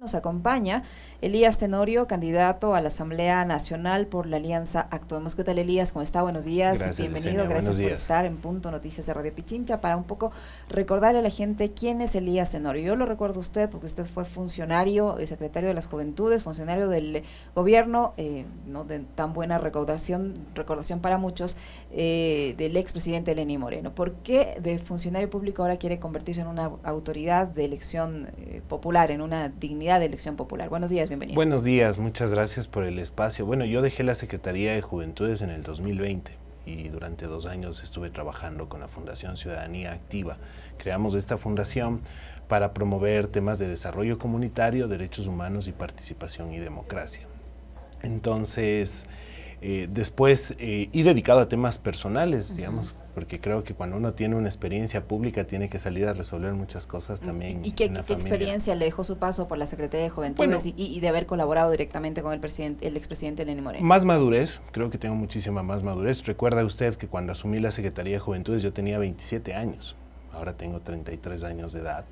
Nos acompaña Elías Tenorio, candidato a la Asamblea Nacional por la Alianza Actuemos. ¿Qué tal, Elías? ¿Cómo está? Buenos días. Gracias, Bienvenido. Yesenia. Gracias por Buenos días. estar en Punto Noticias de Radio Pichincha para un poco recordarle a la gente quién es Elías Tenorio. Yo lo recuerdo a usted porque usted fue funcionario, secretario de las Juventudes, funcionario del gobierno, no de tan buena recordación para muchos, del expresidente Lenín Moreno. ¿Por qué de funcionario público ahora quiere convertirse en una autoridad de elección popular, en una dignidad de elección popular? Buenos días, bienvenido. Buenos días, muchas gracias por el espacio. Bueno, yo dejé la Secretaría de Juventudes en el 2020 y durante 2 años estuve trabajando con la Fundación Ciudadanía Activa. Creamos esta fundación para promover temas de desarrollo comunitario, derechos humanos y participación y democracia. Entonces, después, y dedicado a temas personales, digamos, porque creo que cuando uno tiene una experiencia pública tiene que salir a resolver muchas cosas también. ¿Y qué experiencia le dejó su paso por la Secretaría de Juventudes, bueno, y de haber colaborado directamente con el expresidente Lenín Moreno? Más madurez, creo que tengo muchísima más madurez. Recuerda usted que cuando asumí la Secretaría de Juventudes yo tenía 27 años, ahora tengo 33 años de edad.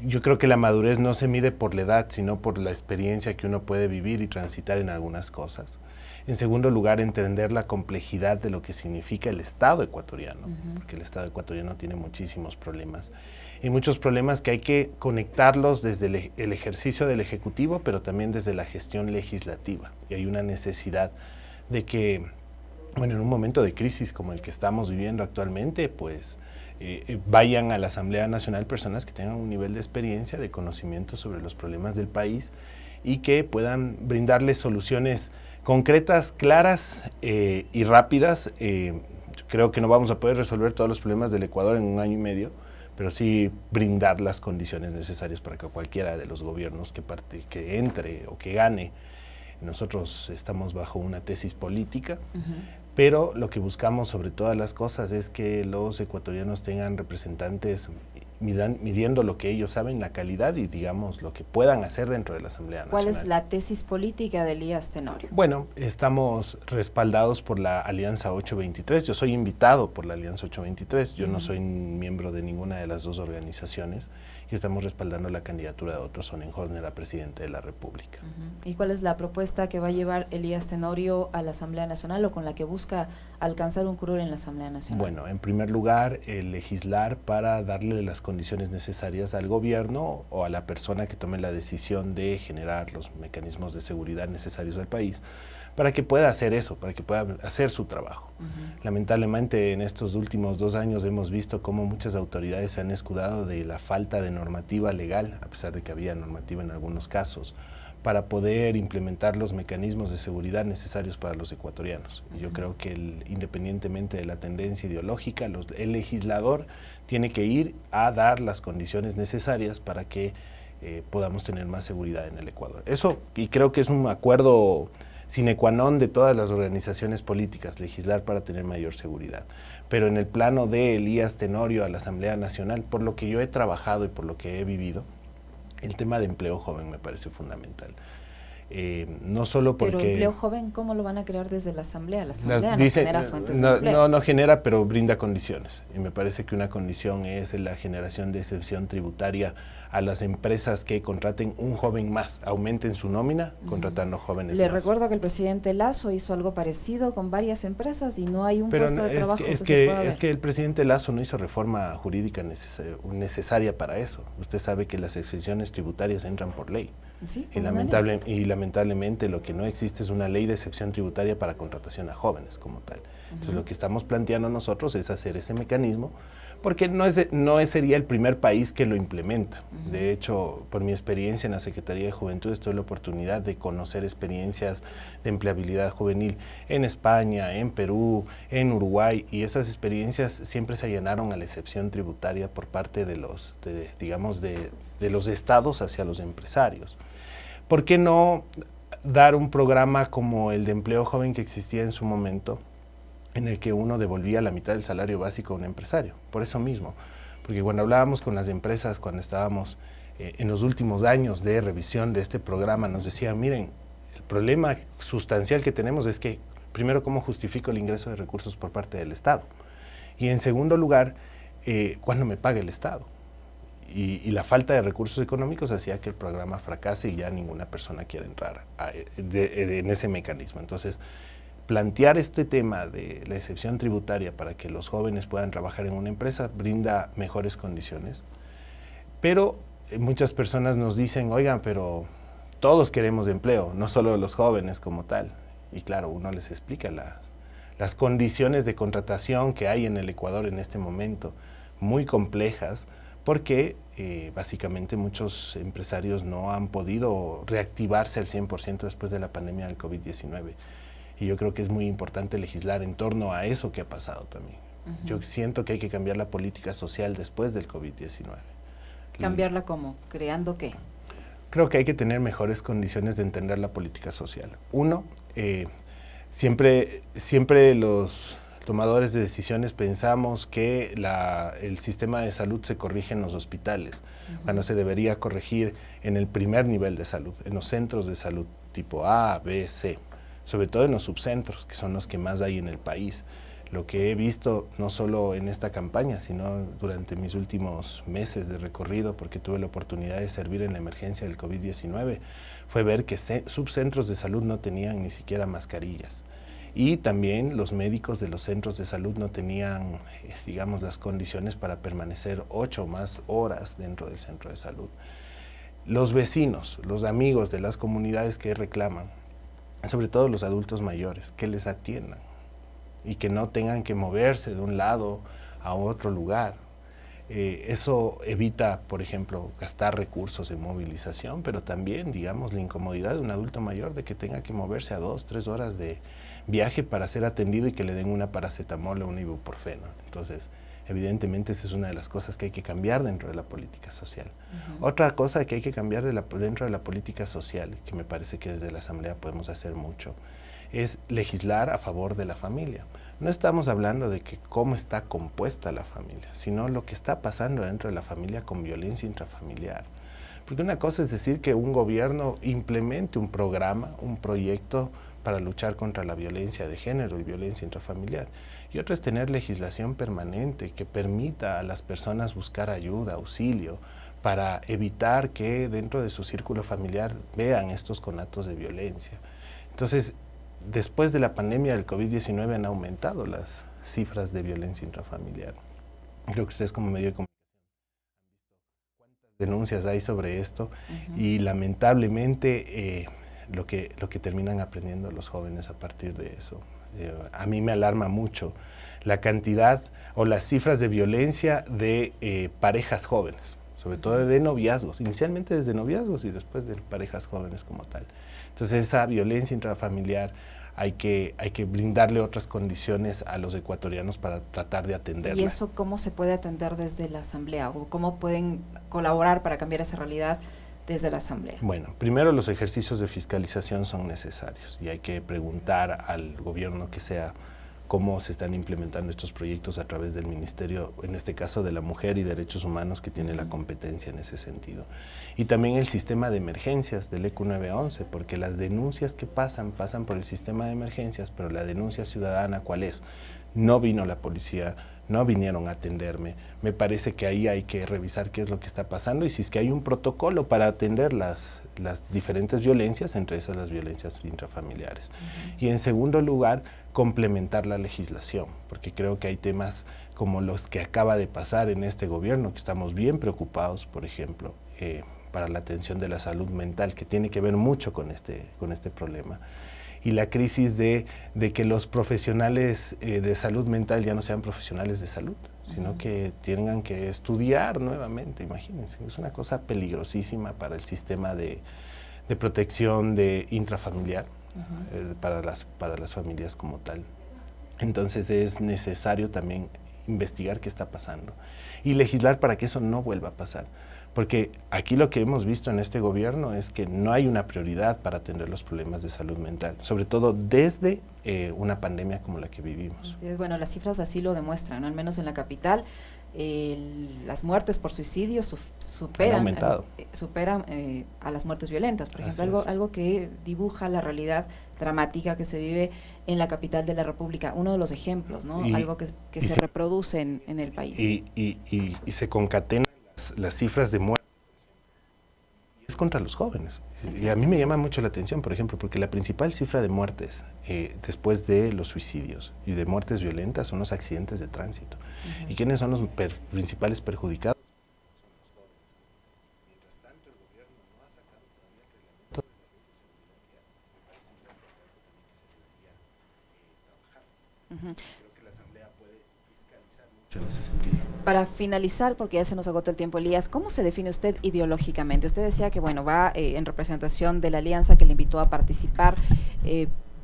Yo creo que la madurez no se mide por la edad, sino por la experiencia que uno puede vivir y transitar en algunas cosas. En segundo lugar, entender la complejidad de lo que significa el Estado ecuatoriano, porque el Estado ecuatoriano tiene muchísimos problemas. Y muchos problemas que hay que conectarlos desde el ejercicio del Ejecutivo, pero también desde la gestión legislativa. Y hay una necesidad de que, bueno, en un momento de crisis como el que estamos viviendo actualmente, pues vayan a la Asamblea Nacional personas que tengan un nivel de experiencia, de conocimiento sobre los problemas del país y que puedan brindarles soluciones concretas, claras y rápidas. Creo que no vamos a poder resolver todos los problemas del Ecuador en 1 año y medio, pero sí brindar las condiciones necesarias para que cualquiera de los gobiernos que entre o que gane. Nosotros estamos bajo una tesis política, pero lo que buscamos sobre todas las cosas es que los ecuatorianos tengan representantes midiendo lo que ellos saben, la calidad y, digamos, lo que puedan hacer dentro de la Asamblea Nacional. ¿Cuál es la tesis política de Elías Tenorio? Bueno, estamos respaldados por la Alianza 823. Yo soy invitado por la Alianza 823. Yo no soy miembro de ninguna de las 2 organizaciones y estamos respaldando la candidatura de Otto Sonnenhorner a presidente de la República. ¿Y cuál es la propuesta que va a llevar Elías Tenorio a la Asamblea Nacional o con la que busca alcanzar un curul en la Asamblea Nacional? Bueno, en primer lugar, legislar para darle las condiciones necesarias al gobierno o a la persona que tome la decisión de generar los mecanismos de seguridad necesarios al país para que pueda hacer eso, para que pueda hacer su trabajo. Lamentablemente en estos últimos 2 años hemos visto cómo muchas autoridades se han escudado de la falta de normativa legal, a pesar de que había normativa en algunos casos, para poder implementar los mecanismos de seguridad necesarios para los ecuatorianos. Yo creo que independientemente de la tendencia ideológica, el legislador tiene que ir a dar las condiciones necesarias para que podamos tener más seguridad en el Ecuador. Eso, y creo que es un acuerdo sine qua non de todas las organizaciones políticas, legislar para tener mayor seguridad. Pero en el plano de Elías Tenorio a la Asamblea Nacional, por lo que yo he trabajado y por lo que he vivido, el tema de empleo joven me parece fundamental. No solo porque... Pero empleo joven, ¿cómo lo van a crear desde la Asamblea? La Asamblea no genera fuentes de empleo. No genera, pero brinda condiciones. Y me parece que una condición es la generación de excepción tributaria a las empresas que contraten un joven más, aumenten su nómina contratando jóvenes Le más. recuerdo que el presidente Lasso hizo algo parecido con varias empresas y no hay un puesto de trabajo es que el presidente Lasso no hizo reforma jurídica necesaria para eso. Usted sabe que las excepciones tributarias entran por ley. ¿Sí? Y lamentablemente lo que no existe es una ley de excepción tributaria para contratación a jóvenes como tal. Entonces lo que estamos planteando nosotros es hacer ese mecanismo, porque no sería el primer país que lo implementa. De hecho, por mi experiencia en la Secretaría de Juventud, tuve la oportunidad de conocer experiencias de empleabilidad juvenil en España, en Perú, en Uruguay, y esas experiencias siempre se allanaron a la excepción tributaria por parte de los estados hacia los empresarios. ¿Por qué no dar un programa como el de empleo joven que existía en su momento, en el que uno devolvía la mitad del salario básico a un empresario? Por eso mismo, porque cuando hablábamos con las empresas, cuando estábamos en los últimos años de revisión de este programa, nos decían, miren, el problema sustancial que tenemos es que, primero, ¿cómo justifico el ingreso de recursos por parte del Estado? Y en segundo lugar, ¿cuándo me paga el Estado? y la falta de recursos económicos hacía que el programa fracase y ya ninguna persona quiera entrar en ese mecanismo. Entonces, plantear este tema de la excepción tributaria para que los jóvenes puedan trabajar en una empresa brinda mejores condiciones, pero muchas personas nos dicen, oigan, pero todos queremos empleo, no solo los jóvenes como tal. Y claro, uno les explica las condiciones de contratación que hay en el Ecuador en este momento, muy complejas, porque básicamente muchos empresarios no han podido reactivarse al 100% después de la pandemia del COVID-19. Y yo creo que es muy importante legislar en torno a eso que ha pasado también. Yo siento que hay que cambiar la política social después del COVID-19. ¿Cambiarla cómo? ¿Creando qué? Creo que hay que tener mejores condiciones de entender la política social. Uno, siempre los tomadores de decisiones pensamos que el sistema de salud se corrige en los hospitales, cuando se debería corregir en el primer nivel de salud, en los centros de salud tipo A, B, C, sobre todo en los subcentros, que son los que más hay en el país. Lo que he visto, no solo en esta campaña, sino durante mis últimos meses de recorrido, porque tuve la oportunidad de servir en la emergencia del COVID-19, fue ver que subcentros de salud no tenían ni siquiera mascarillas. Y también los médicos de los centros de salud no tenían, digamos, las condiciones para permanecer 8 o más horas dentro del centro de salud. Los vecinos, los amigos de las comunidades que reclaman, sobre todo los adultos mayores, que les atiendan y que no tengan que moverse de un lado a otro lugar. Eso evita, por ejemplo, gastar recursos en movilización, pero también, digamos, la incomodidad de un adulto mayor de que tenga que moverse a 2, 3 horas de viaje para ser atendido y que le den una paracetamol o una ibuprofeno. Entonces, evidentemente, esa es una de las cosas que hay que cambiar dentro de la política social. Otra cosa que hay que cambiar dentro de la política social, que me parece que desde la Asamblea podemos hacer mucho, es legislar a favor de la familia. No estamos hablando de que cómo está compuesta la familia, sino lo que está pasando dentro de la familia con violencia intrafamiliar. Porque una cosa es decir que un gobierno implemente un programa, un proyecto para luchar contra la violencia de género y violencia intrafamiliar. Y otra es tener legislación permanente que permita a las personas buscar ayuda, auxilio, para evitar que dentro de su círculo familiar vean estos conatos de violencia. Entonces, después de la pandemia del COVID-19 han aumentado las cifras de violencia intrafamiliar. Creo que ustedes como medio de comunicación han visto cuántas denuncias hay sobre esto y lamentablemente lo que terminan aprendiendo los jóvenes a partir de eso. A mí me alarma mucho la cantidad o las cifras de violencia de parejas jóvenes, sobre todo de noviazgos, inicialmente desde noviazgos y después de parejas jóvenes como tal. Entonces esa violencia intrafamiliar hay que brindarle otras condiciones a los ecuatorianos para tratar de atenderla. ¿Y eso cómo se puede atender desde la Asamblea? ¿O cómo pueden colaborar para cambiar esa realidad desde la Asamblea? Bueno, primero los ejercicios de fiscalización son necesarios y hay que preguntar al gobierno que sea cómo se están implementando estos proyectos a través del Ministerio, en este caso de la Mujer y Derechos Humanos, que tiene la competencia en ese sentido. Y también el sistema de emergencias del ECU 911, porque las denuncias que pasan por el sistema de emergencias, pero la denuncia ciudadana, ¿cuál es? No vino la policía, no vinieron a atenderme. Me parece que ahí hay que revisar qué es lo que está pasando y si es que hay un protocolo para atender las diferentes violencias, entre esas las violencias intrafamiliares. Y en segundo lugar, complementar la legislación, porque creo que hay temas como los que acaba de pasar en este gobierno, que estamos bien preocupados, por ejemplo, para la atención de la salud mental, que tiene que ver mucho con este problema. Y la crisis de que los profesionales de salud mental ya no sean profesionales de salud, sino que tengan que estudiar nuevamente, imagínense, es una cosa peligrosísima para el sistema de protección intrafamiliar, para las familias como tal. Entonces es necesario también investigar qué está pasando y legislar para que eso no vuelva a pasar. Porque aquí lo que hemos visto en este gobierno es que no hay una prioridad para atender los problemas de salud mental, sobre todo desde una pandemia como la que vivimos. Sí, bueno, las cifras así lo demuestran, ¿no? Al menos en la capital, las muertes por suicidio superan a las muertes violentas, por ejemplo, algo que dibuja la realidad dramática que se vive en la capital de la República, uno de los ejemplos, ¿no? Algo que se reproduce en el país. Y se concatenan las cifras de muerte es contra los jóvenes. Y a mí me llama mucho la atención, por ejemplo, porque la principal cifra de muertes después de los suicidios y de muertes violentas son los accidentes de tránsito. ¿Y quiénes son los principales perjudicados? Mientras tanto, el gobierno no ha sacado todavía el reglamento de la ley de seguridad vial. Me parece importante también que se debería trabajar. Creo que la Asamblea puede fiscalizar mucho en ese sentido. Para finalizar, porque ya se nos agotó el tiempo, Elías, ¿cómo se define usted ideológicamente? Usted decía que, bueno, va en representación de la alianza que le invitó a participar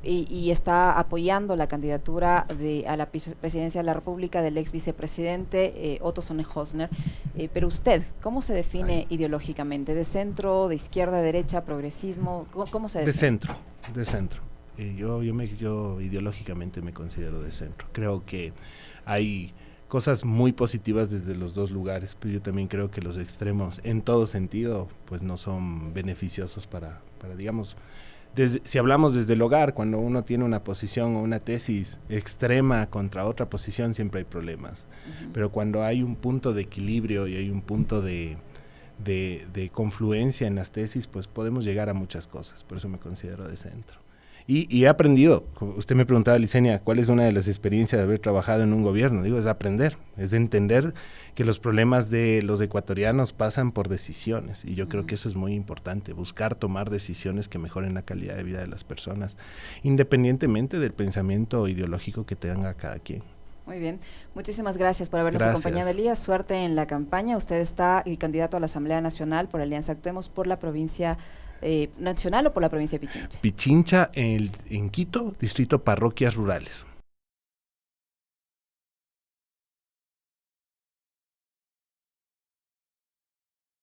y está apoyando la candidatura a la presidencia de la República del ex vicepresidente Otto Sonnenhösner. Pero usted, ¿cómo se define ideológicamente? ¿De centro, de izquierda, de derecha, progresismo? ¿Cómo se define? De centro. Yo ideológicamente me considero de centro. Creo que hay cosas muy positivas desde los dos lugares, pero yo también creo que los extremos, en todo sentido, pues no son beneficiosos para digamos, si hablamos desde el hogar, cuando uno tiene una posición o una tesis extrema contra otra posición, siempre hay problemas. Pero cuando hay un punto de equilibrio y hay un punto de confluencia en las tesis, pues podemos llegar a muchas cosas. Por eso me considero de centro. Y he aprendido. Usted me preguntaba, Licenia, ¿cuál es una de las experiencias de haber trabajado en un gobierno? Digo, es aprender, es entender que los problemas de los ecuatorianos pasan por decisiones, y yo creo que eso es muy importante, buscar tomar decisiones que mejoren la calidad de vida de las personas, independientemente del pensamiento ideológico que tenga cada quien. Muy bien, muchísimas gracias por habernos acompañado, Elías. Suerte en la campaña. Usted está candidato a la Asamblea Nacional por Alianza Actuemos por la provincia nacional o por la provincia de Pichincha. Pichincha en Quito, distrito Parroquias Rurales.